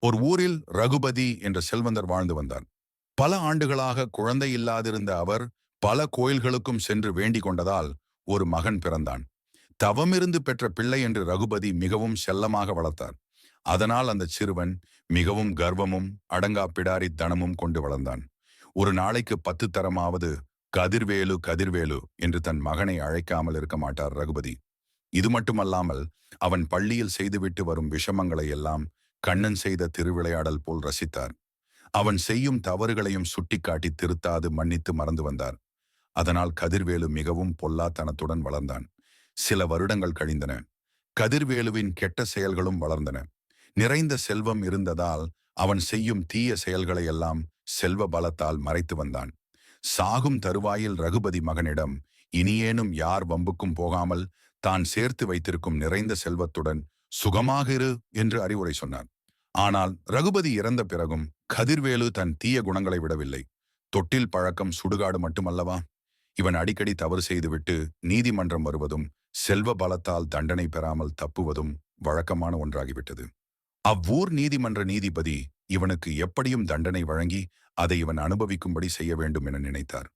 ஒரு ஊரில் ரகுபதி என்ற செல்வந்தர் வாழ்ந்து வந்தார். பல ஆண்டுகளாக குழந்தை இல்லாதிருந்த அவர் பல கோயில்களுக்கும் சென்று வேண்டிக் கொண்டதால் ஒரு மகன் பிறந்தான். தவமிருந்து பெற்ற பிள்ளை என்று ரகுபதி மிகவும் செல்லமாக வளர்த்தார். அதனால் அந்த சிறுவன் மிகவும் கர்வமும் அடங்கா பிடாரித்தனமும் கொண்டு வளர்ந்தான். ஒரு நாளைக்கு 10 தரமாவது கதிர்வேலு கதிர்வேலு என்று தன் மகனை அழைக்காமல் இருக்க மாட்டார் ரகுபதி. இது மட்டுமல்லாமல் அவன் பள்ளியில் செய்துவிட்டு வரும் விஷமங்களை எல்லாம் கண்ணன் செய்த திருவிளையாடல் போல் ரசித்தார். அவன் செய்யும் தவறுகளையும் சுட்டிக்காட்டி திருத்தாது மன்னித்து மறந்து வந்தார். அதனால் கதிர்வேலு மிகவும் பொல்லாத்தனத்துடன் வளர்ந்தான். சில வருடங்கள் கழிந்தன. கதிர்வேலுவின் கெட்ட செயல்களும் வளர்ந்தன. நிறைந்த செல்வம் இருந்ததால் அவன் செய்யும் தீய செயல்களை எல்லாம் செல்வ பலத்தால் மறைத்து வந்தான். சாகும் தருவாயில் ரகுபதி மகனிடம் இனியேனும் யார் வம்புக்கும் போகாமல் தான் சேர்த்து வைத்திருக்கும் நிறைந்த செல்வத்துடன் சுகமாக இரு என்று அறிவுரை சொன்னார். ஆனால் ரகுபதி இறந்த பிறகும் கதிர்வேலு தன் தீய குணங்களை விடவில்லை. தொட்டில் பழக்கம் சுடுகாடு மட்டுமல்லவா? இவன் அடிக்கடி தவறு செய்துவிட்டு நீதிமன்றம் வருவதும் செல்வ பலத்தால் தண்டனை பெறாமல் தப்புவதும் வழக்கமான ஒன்றாகிவிட்டது. அவ்வூர் நீதிமன்ற நீதிபதி இவனுக்கு எப்படியும் தண்டனை வழங்கி அதை இவன் அனுபவிக்கும்படி செய்ய வேண்டும் என நினைத்தார்.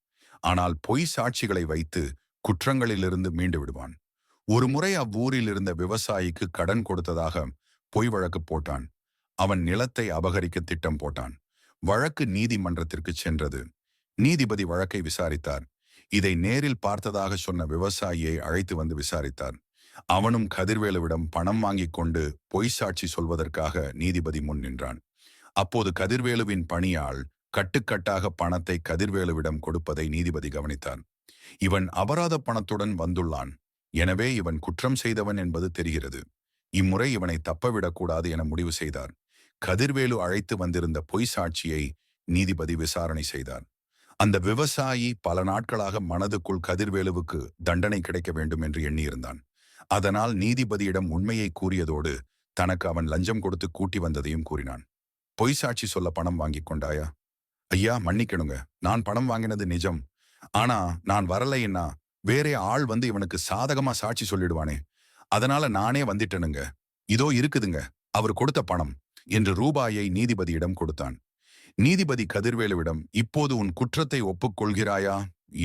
ஆனால் பொய் சாட்சிகளை வைத்து குற்றங்களிலிருந்து மீண்டு விடுவான். ஒருமுறை அவ்வூரில் இருந்த விவசாயிக்கு கடன் கொடுத்ததாக பொய் வழக்கு போட்டான். அவன் நிலத்தை அபகரிக்க திட்டம் போட்டான். வழக்கு நீதிமன்றத்திற்கு சென்றது. நீதிபதி வழக்கை விசாரித்தார். இதை நேரில் பார்த்ததாக சொன்ன விவசாயியை அழைத்து வந்து விசாரித்தார். அவனும் கதிர்வேலுவிடம் பணம் வாங்கிக் கொண்டு பொய் சாட்சி சொல்வதற்காக நீதிபதி முன் நின்றான். அப்போது கதிர்வேலுவின் பணியாள் கட்டுக்கட்டாக பணத்தை கதிர்வேலுவிடம் கொடுப்பதை நீதிபதி கவனித்தார். இவன் அபராத பணத்துடன் வந்துள்ளான். எனவே இவன் குற்றம் செய்தவன் என்பது தெரிகிறது. இம்முறை இவனை தப்பவிடக்கூடாது என முடிவு செய்தார். கதிர்வேலு அழைத்து வந்திருந்த பொய் சாட்சியை நீதிபதி விசாரணை செய்தார். அந்த விவசாயி பல நாட்களாக மனதுக்குள் கதிர்வேலுவுக்கு தண்டனை கிடைக்க வேண்டும் என்று எண்ணியிருந்தான். அதனால் நீதிபதியிடம் உண்மையை கூறியதோடு தனக்கு அவன் லஞ்சம் கொடுத்து கூட்டி வந்ததையும் கூறினான். பொய் சாட்சி சொல்ல பணம் வாங்கி கொண்டாயா? ஐயா, மன்னிக்கணுங்க, நான் பணம் வாங்கினது நிஜம். ஆனா நான் வரலைன்னா வேறே ஆள் வந்து இவனுக்கு சாதகமா சாட்சி சொல்லிடுவானே, அதனால நானே வந்துட்டேனுங்க. இதோ இருக்குதுங்க அவர் கொடுத்த பணம் என்று ரூபாயை நீதிபதியிடம் கொடுத்தான். நீதிபதி கதிர்வேலுவிடம் இப்போது உன் குற்றத்தை ஒப்புக்கொள்கிறாயா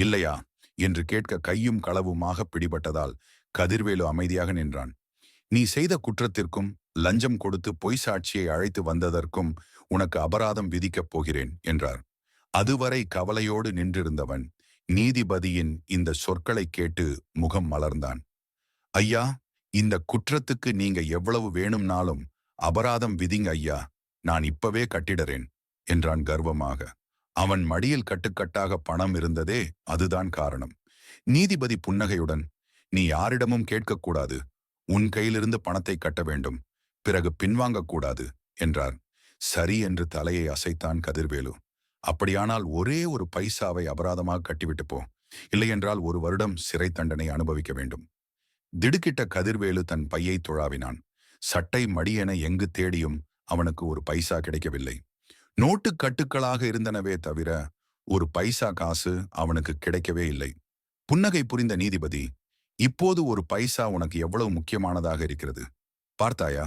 இல்லையா என்று கேட்க கையும் களவுமாக பிடிபட்டதால் கதிர்வேலு அமைதியாக நின்றான். நீ செய்த குற்றத்திற்கும் லஞ்சம் கொடுத்து பொய் சாட்சியை அழைத்து வந்ததற்கும் உனக்கு அபராதம் விதிக்கப் போகிறேன் என்றார். அதுவரை கவலையோடு நின்றிருந்தவன் நீதிபதியின் இந்த சொற்களை கேட்டு முகம் மலர்ந்தான். ஐயா, இந்த குற்றத்துக்கு நீங்க எவ்வளவு வேணும்னாலும் அபராதம் விதிங்க ஐயா, நான் இப்பவே கட்டிடறேன் என்றான் கர்வமாக. அவன் மடியில் கட்டுக்கட்டாக பணம் இருந்ததே அதுதான் காரணம். நீதிபதி புன்னகையுடன், நீ யாரிடமும் கேட்கக்கூடாது, உன் கையிலிருந்து பணத்தை கட்ட வேண்டும், பிறகு பின்வாங்கக்கூடாது என்றார். சரி என்று தலையை அசைத்தான் கதிர்வேலு. அப்படியானால் ஒரே ஒரு பைசாவை அபராதமாக கட்டிவிட்டு போ, இல்லையென்றால் 1 வருடம் சிறை தண்டனை அனுபவிக்க வேண்டும். திடுக்கிட்ட கதிர்வேலு தன் பையை துழாவினான். சட்டை மடியென எங்கு தேடியும் அவனுக்கு ஒரு பைசா கிடைக்கவில்லை. நோட்டு கட்டுக்களாக இருந்தனவே தவிர ஒரு பைசா காசு அவனுக்கு கிடைக்கவே இல்லை. புன்னகை புரிந்த நீதிபதி, இப்போது ஒரு பைசா உனக்கு எவ்வளவு முக்கியமானதாக இருக்கிறது பார்த்தாயா?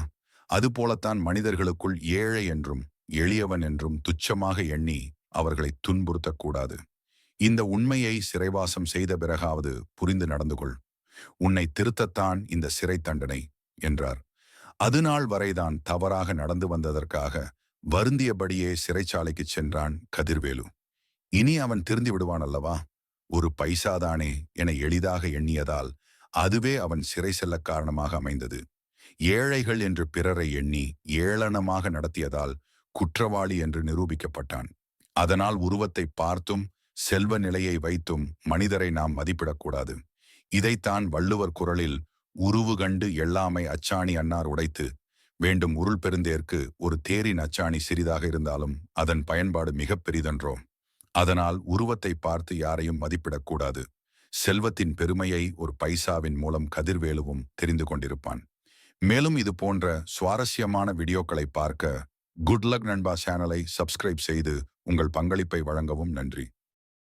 அதுபோலத்தான் மனிதர்களுக்குள் ஏழை என்றும் எளியவன் என்றும் துச்சமாக எண்ணி அவர்களை துன்புறுத்தக்கூடாது. இந்த உண்மையை சிறைவாசம் செய்த பிறகாவது புரிந்து நடந்து கொள். உன்னை திருத்தத்தான் இந்த சிறை தண்டனை என்றார். அதுநாள் வரைதான் தவறாக நடந்து வந்ததற்காக வருந்தியபடியே சிறைச்சாலைக்கு சென்றான் கதிர்வேலு. இனி அவன் திருந்தி விடுவான் அல்லவா? ஒரு பைசாதானே என எளிதாக எண்ணியதால் அதுவே அவன் சிறை செல்ல காரணமாக அமைந்தது. ஏழைகள் என்று பிறரை எண்ணி ஏளனமாக நடத்தியதால் குற்றவாளி என்று நிரூபிக்கப்பட்டான். அதனால் உருவத்தை பார்த்தும் செல்வ நிலையை வைத்தும் மனிதரை நாம் மதிப்பிடக்கூடாது. இதைத்தான் வள்ளுவர் குறளில் உருவு கண்டு எல்லாமை அச்சாணி அன்னார் உடைத்து வேண்டும் உருள் பெருந்தேற்கு ஒரு தேரின் அச்சாணி சிறிதாக இருந்தாலும் அதன் பயன்பாடு மிக பெரிதென்றோ. அதனால் உருவத்தை பார்த்து யாரையும் மதிப்பிடக்கூடாது. செல்வத்தின் பெருமையை ஒரு பைசாவின் மூலம் கதிர்வேலுவும் தெரிந்து கொண்டிருப்பான். மேலும் இது போன்ற சுவாரஸ்யமான வீடியோக்களை பார்க்க குட் லக் நண்பா சேனலை சப்ஸ்கிரைப் செய்து உங்கள் பங்களிப்பை வழங்கவும் நன்றி.